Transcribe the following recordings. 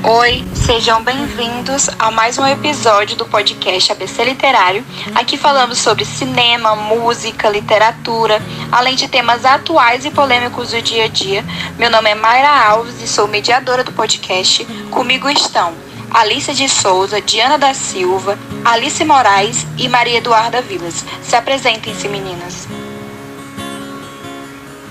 Oi, sejam bem-vindos a mais um episódio do podcast ABC Literário. Aqui falamos sobre cinema, música, literatura, além de temas atuais e polêmicos do dia a dia. Meu nome é Mayra Alves e sou mediadora do podcast. Comigo estão Alice de Souza, Diana da Silva, Alice Moraes e Maria Eduarda Vilas. Se apresentem-se, meninas.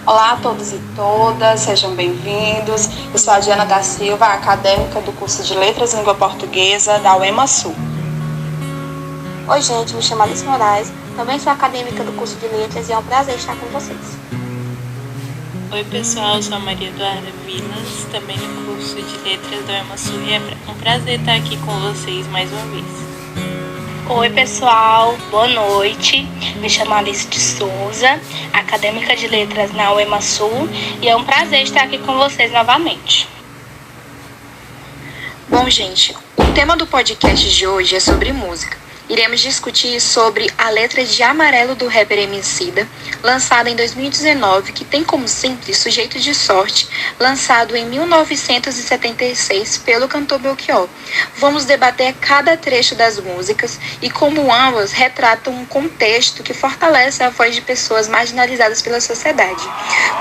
Olá a todos e todas, sejam bem-vindos. Eu sou a Diana da Silva, acadêmica do curso de Letras e Língua Portuguesa da UEMA-Sul. Oi gente, me chamo Alice Moraes, também sou acadêmica do curso de Letras e é um prazer estar com vocês. Oi pessoal, eu sou a Maria Eduarda Vilas, também do curso de Letras da UEMA-Sul e é um prazer estar aqui com vocês mais uma vez. Oi pessoal, boa noite, me chamo Alice de Souza, acadêmica de letras na UEMA-Sul e é um prazer estar aqui com vocês novamente. Bom gente, o tema do podcast de hoje é sobre música. Iremos discutir sobre a letra de Amarelo do rapper Emicida, lançada em 2019, que tem como simples Sujeito de Sorte, lançado em 1976 pelo cantor Belchior. Vamos debater cada trecho das músicas e como ambas retratam um contexto que fortalece a voz de pessoas marginalizadas pela sociedade.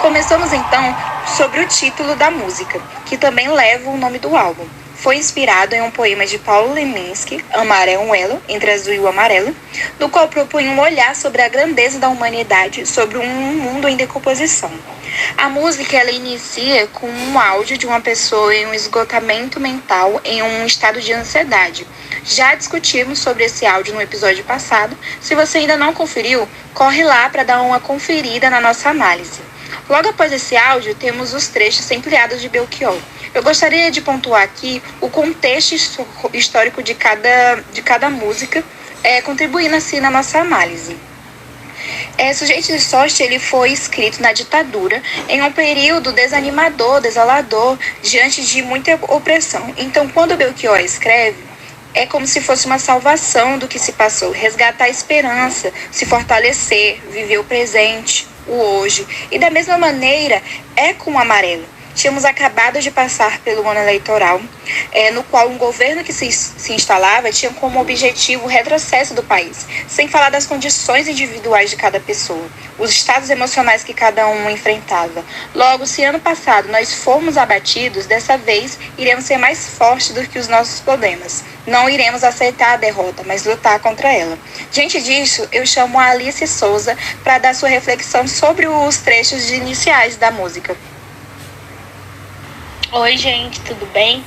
Começamos então sobre o título da música, que também leva o nome do álbum. Foi inspirado em um poema de Paulo Leminski, Amar é um elo, entre azul e o amarelo, no qual propõe um olhar sobre a grandeza da humanidade, sobre um mundo em decomposição. A música ela inicia com um áudio de uma pessoa em um esgotamento mental, em um estado de ansiedade. Já discutimos sobre esse áudio no episódio passado. Se você ainda não conferiu, corre lá para dar uma conferida na nossa análise. Logo após esse áudio, temos os trechos ampliados de Belchior. Eu gostaria de pontuar aqui o contexto histórico de cada música, contribuindo assim na nossa análise. Sujeito de Sorte ele foi escrito na ditadura, em um período desanimador, desolador, diante de muita opressão. Então, quando Belchior escreve, é como se fosse uma salvação do que se passou, resgatar a esperança, se fortalecer, viver o presente, o hoje. E da mesma maneira, é com o Amarelo. Tínhamos acabado de passar pelo ano eleitoral, no qual um governo que se instalava tinha como objetivo o retrocesso do país, sem falar das condições individuais de cada pessoa, os estados emocionais que cada um enfrentava. Logo, se ano passado nós fomos abatidos, dessa vez iremos ser mais fortes do que os nossos problemas. Não iremos aceitar a derrota, mas lutar contra ela. Diante disso, eu chamo a Alice Souza para dar sua reflexão sobre os trechos iniciais da música. Oi gente, tudo bem?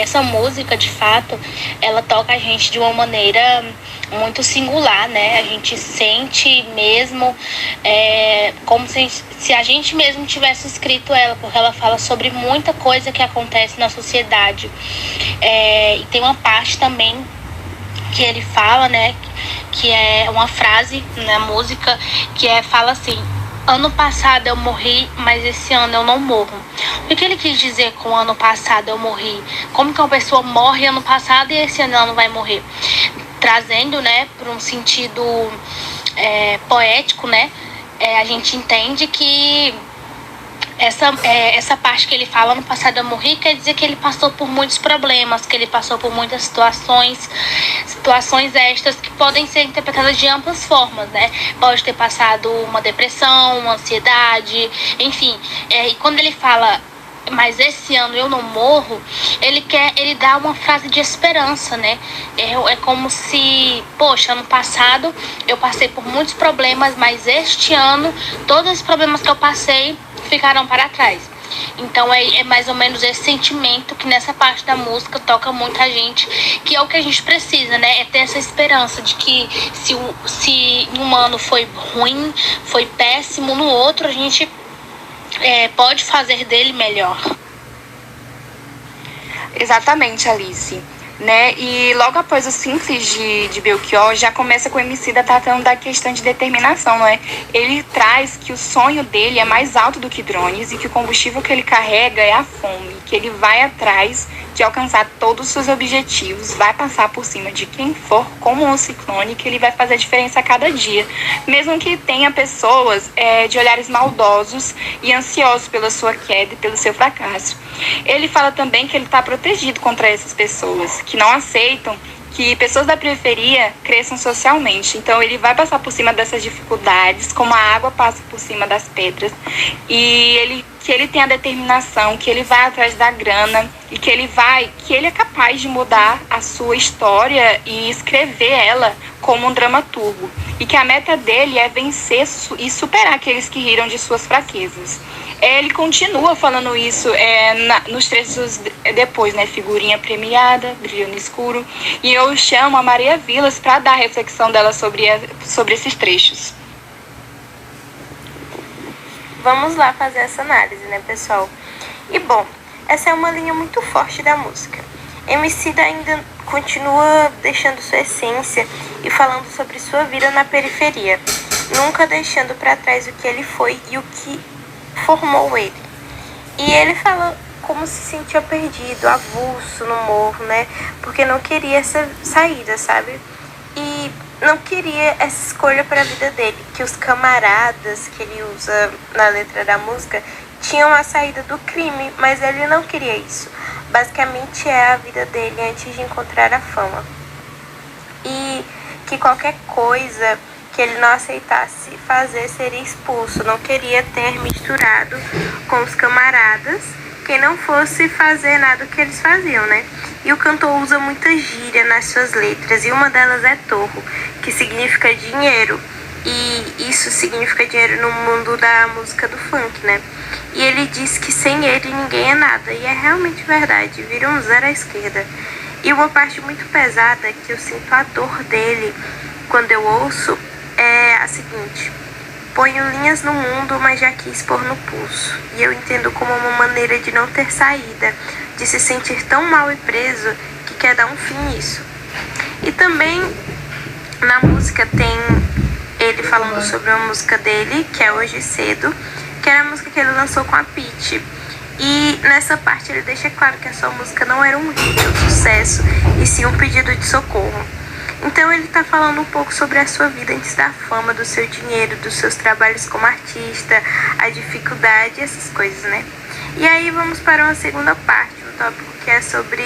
Essa música, de fato, ela toca a gente de uma maneira muito singular, né? A gente sente mesmo como se a gente mesmo tivesse escrito ela, porque ela fala sobre muita coisa que acontece na sociedade. E tem uma parte também que ele fala, né? Que é uma frase na música fala assim: ano passado eu morri, mas esse ano eu não morro. O que ele quis dizer com ano passado eu morri? Como que uma pessoa morre ano passado e esse ano ela não vai morrer? Trazendo, né, para um sentido poético, né, a gente entende que essa parte que ele fala, ano passado eu morri, quer dizer que ele passou por muitos problemas, que ele passou por muitas situações estas que podem ser interpretadas de amplas formas, né? Pode ter passado uma depressão, uma ansiedade, enfim. E quando ele fala, mas esse ano eu não morro, ele dá uma frase de esperança, né? É como se, poxa, ano passado eu passei por muitos problemas, mas este ano todos os problemas que eu passei ficaram para trás. Então é mais ou menos esse sentimento que nessa parte da música toca muita gente, que é o que a gente precisa, né? É ter essa esperança de que se um ano foi ruim, foi péssimo, no outro a gente pode fazer dele melhor. Exatamente, Alice. Né? E logo após o simples de Belchior, já começa com o Emicida tratando da questão de determinação, não é? Ele traz que o sonho dele é mais alto do que drones e que o combustível que ele carrega é a fome, que ele vai atrás de alcançar todos os seus objetivos, vai passar por cima de quem for, como um ciclone, que ele vai fazer a diferença a cada dia. Mesmo que tenha pessoas de olhares maldosos e ansiosos pela sua queda e pelo seu fracasso. Ele fala também que ele está protegido contra essas pessoas, que não aceitam que pessoas da periferia cresçam socialmente. Então ele vai passar por cima dessas dificuldades, como a água passa por cima das pedras, e que ele tem a determinação, que ele vai atrás da grana e que ele é capaz de mudar a sua história e escrever ela como um dramaturgo, e que a meta dele é vencer e superar aqueles que riram de suas fraquezas. Ele continua falando isso nos trechos depois, né? Figurinha premiada, brilho no escuro. E eu chamo a Maria Vilas para dar a reflexão dela sobre esses trechos. Vamos lá fazer essa análise, né, pessoal? E bom, essa é uma linha muito forte da música. Emicida ainda continua deixando sua essência e falando sobre sua vida na periferia, nunca deixando para trás o que ele foi e o que formou ele. E ele fala como se sentia perdido, avulso no morro, né? Porque não queria essa saída, sabe? E não queria essa escolha para a vida dele, que os camaradas que ele usa na letra da música tinham a saída do crime, mas ele não queria isso. Basicamente é a vida dele antes de encontrar a fama. E que qualquer coisa que ele não aceitasse fazer seria expulso, não queria ter misturado com os camaradas que não fosse fazer nada do que eles faziam, né? E o cantor usa muita gíria nas suas letras, e uma delas é torro, que significa dinheiro, e isso significa dinheiro no mundo da música do funk, né? E ele diz que sem ele ninguém é nada, e é realmente verdade, vira um zero à esquerda. E uma parte muito pesada que eu sinto a dor dele quando eu ouço é a seguinte: ponho linhas no mundo, mas já quis pôr no pulso. E eu entendo como uma maneira de não ter saída, de se sentir tão mal e preso que quer dar um fim nisso. E também na música tem ele falando sobre uma música dele, que é Hoje Cedo, que era a música que ele lançou com a Pitty. E nessa parte ele deixa claro que a sua música não era um hit, um sucesso, e sim um pedido de socorro. Então ele tá falando um pouco sobre a sua vida antes da fama, do seu dinheiro, dos seus trabalhos como artista, a dificuldade, essas coisas, né? E aí vamos para uma segunda parte, um tópico que é sobre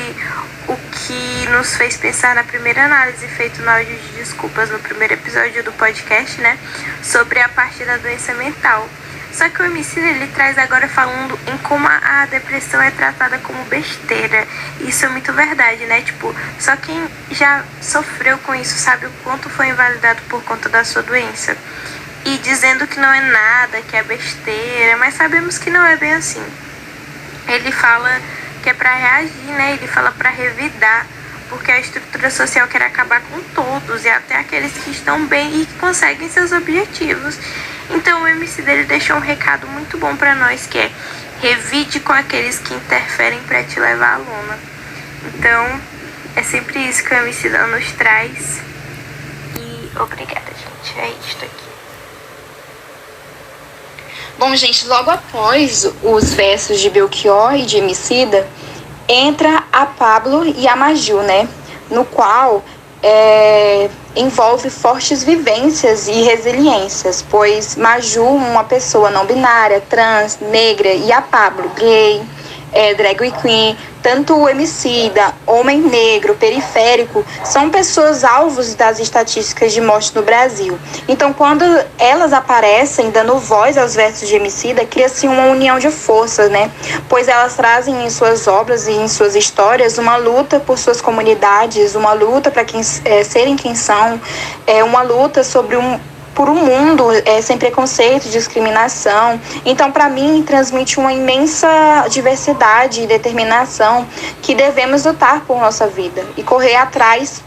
o que nos fez pensar na primeira análise feita no áudio de desculpas no primeiro episódio do podcast, né? Sobre a parte da doença mental. Só que o Emicida, ele traz agora falando em como a depressão é tratada como besteira. Isso é muito verdade, né? Tipo, só quem já sofreu com isso sabe o quanto foi invalidado por conta da sua doença. E dizendo que não é nada, que é besteira, mas sabemos que não é bem assim. Ele fala que é pra reagir, né? Ele fala pra revidar, porque a estrutura social quer acabar com todos, e até aqueles que estão bem e que conseguem seus objetivos. Então o MC dele deixou um recado muito bom pra nós, que é: revide com aqueles que interferem pra te levar à lona. Então é sempre isso que o MC nos traz. E obrigada, gente. É isto aqui. Bom, gente, logo após os versos de Belchior e de Emicida, entra a Pablo e a Maju, né? No qual envolve fortes vivências e resiliências, pois Maju, uma pessoa não binária, trans, negra, e a Pablo, gay, drag queen, tanto o Emicida, homem negro, periférico, são pessoas alvos das estatísticas de morte no Brasil. Então, quando elas aparecem dando voz aos versos de Emicida, cria-se uma união de forças, né? Pois elas trazem em suas obras e em suas histórias uma luta por suas comunidades, uma luta para serem quem são, uma luta por um mundo sem preconceito, discriminação. Então, para mim, transmite uma imensa diversidade e determinação que devemos lutar por nossa vida e correr atrás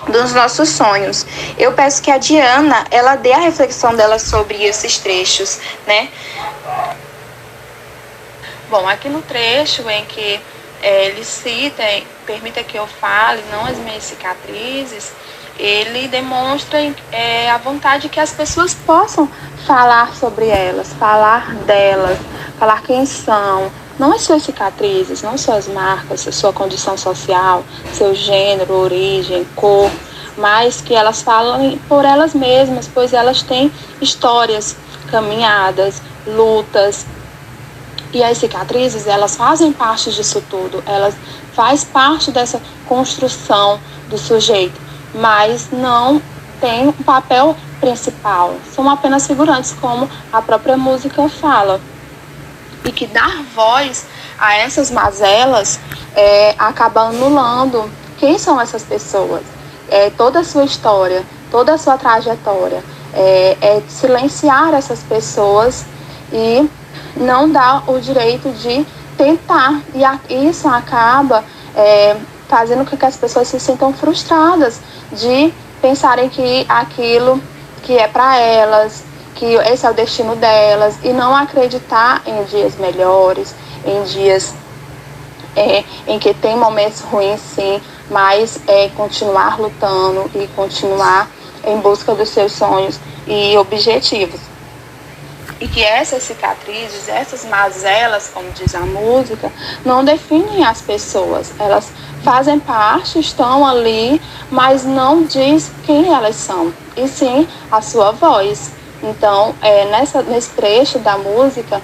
dos nossos sonhos. Eu peço que a Diana, ela dê a reflexão dela sobre esses trechos, né? Bom, aqui no trecho em que ele cita, permita que eu fale, não as minhas cicatrizes, ele demonstra a vontade que as pessoas possam falar sobre elas, falar delas, falar quem são, não as suas cicatrizes, não suas marcas, a sua condição social, seu gênero, origem, cor, mas que elas falam por elas mesmas, pois elas têm histórias, caminhadas, lutas. E as cicatrizes, elas fazem parte disso tudo, elas fazem parte dessa construção do sujeito, mas não tem um papel principal, são apenas figurantes, como a própria música fala. E que dar voz a essas mazelas acaba anulando quem são essas pessoas, toda a sua história, toda a sua trajetória, silenciar essas pessoas e não dar o direito de tentar. E isso acaba fazendo com que as pessoas se sintam frustradas de pensarem que aquilo que é para elas, que esse é o destino delas, e não acreditar em dias melhores, em dias em que tem momentos ruins, sim, mas continuar lutando e continuar em busca dos seus sonhos e objetivos. E que essas cicatrizes, essas mazelas, como diz a música, não definem as pessoas. Elas fazem parte, estão ali, mas não diz quem elas são, e sim a sua voz. Então, nesse trecho da música,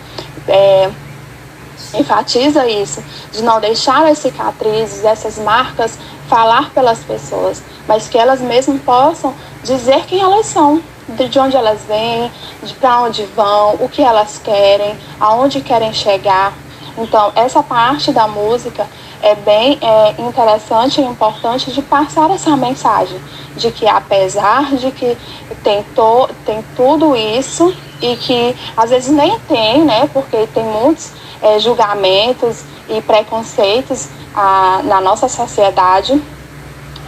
enfatiza isso, de não deixar as cicatrizes, essas marcas, falar pelas pessoas, mas que elas mesmas possam dizer quem elas são, de onde elas vêm, para onde vão, o que elas querem, aonde querem chegar. Então, essa parte da música é bem interessante e importante de passar essa mensagem, de que apesar de que tem tudo isso, e que às vezes nem tem, né, porque tem muitos julgamentos e preconceitos na nossa sociedade,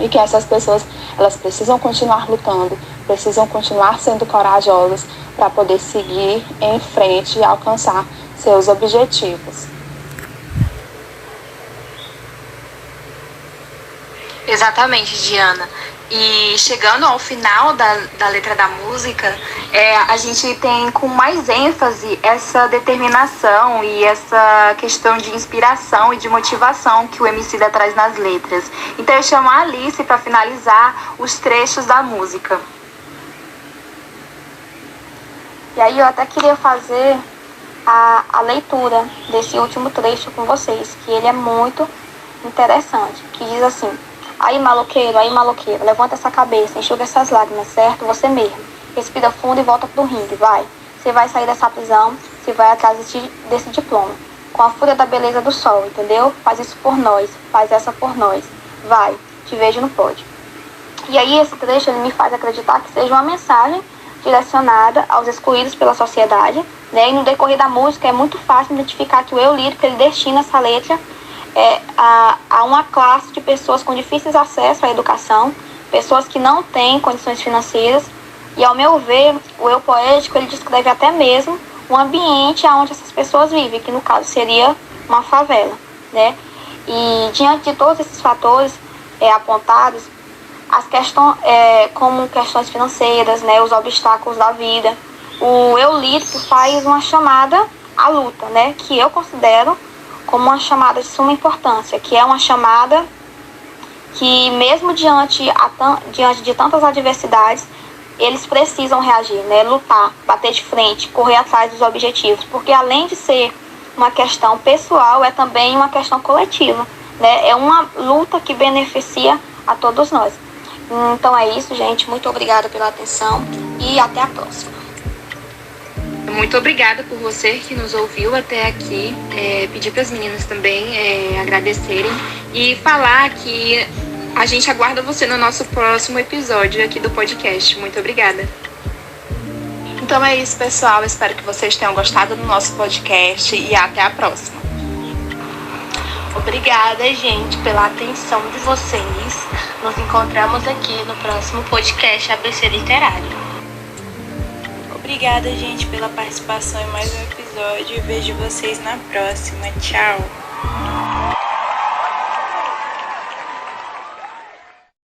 e que essas pessoas, elas precisam continuar lutando, precisam continuar sendo corajosas para poder seguir em frente e alcançar seus objetivos. Exatamente, Diana. E chegando ao final da letra da música, a gente tem com mais ênfase essa determinação e essa questão de inspiração e de motivação que o Emicida traz nas letras. Então eu chamo a Alice para finalizar os trechos da música. E aí eu até queria fazer a leitura desse último trecho com vocês, que ele é muito interessante, que diz assim: aí maloqueiro, levanta essa cabeça, enxuga essas lágrimas, certo? Você mesmo. Respira fundo e volta pro ringue, vai. Você vai sair dessa prisão, você vai atrás desse diploma. Com a fúria da beleza do sol, entendeu? Faz isso por nós, faz essa por nós. Vai, te vejo no pódio. E aí esse trecho ele me faz acreditar que seja uma mensagem direcionada aos excluídos pela sociedade, né? E no decorrer da música é muito fácil identificar que o eu lírico ele destina essa letra a uma classe de pessoas com difíceis acesso à educação, pessoas que não têm condições financeiras, e ao meu ver, o eu poético ele descreve até mesmo o ambiente onde essas pessoas vivem, que no caso seria uma favela, né? E diante de todos esses fatores apontados, as questões, como questões financeiras, né, os obstáculos da vida, o eu lírico faz uma chamada à luta, né, que eu considero como uma chamada de suma importância, que é uma chamada que mesmo diante de tantas adversidades, eles precisam reagir, né, lutar, bater de frente, correr atrás dos objetivos, porque além de ser uma questão pessoal, é também uma questão coletiva, né, é uma luta que beneficia a todos nós. Então é isso, gente, muito obrigada pela atenção e até a próxima. Muito obrigada por você que nos ouviu até aqui. Pedir para as meninas também agradecerem e falar que a gente aguarda você no nosso próximo episódio aqui do podcast. Muito obrigada. Então é isso, pessoal. Espero que vocês tenham gostado do nosso podcast e até a próxima. Obrigada, gente, pela atenção de vocês. Nos encontramos aqui no próximo podcast ABC Literário. Obrigada, gente, pela participação em mais um episódio. Vejo vocês na próxima. Tchau!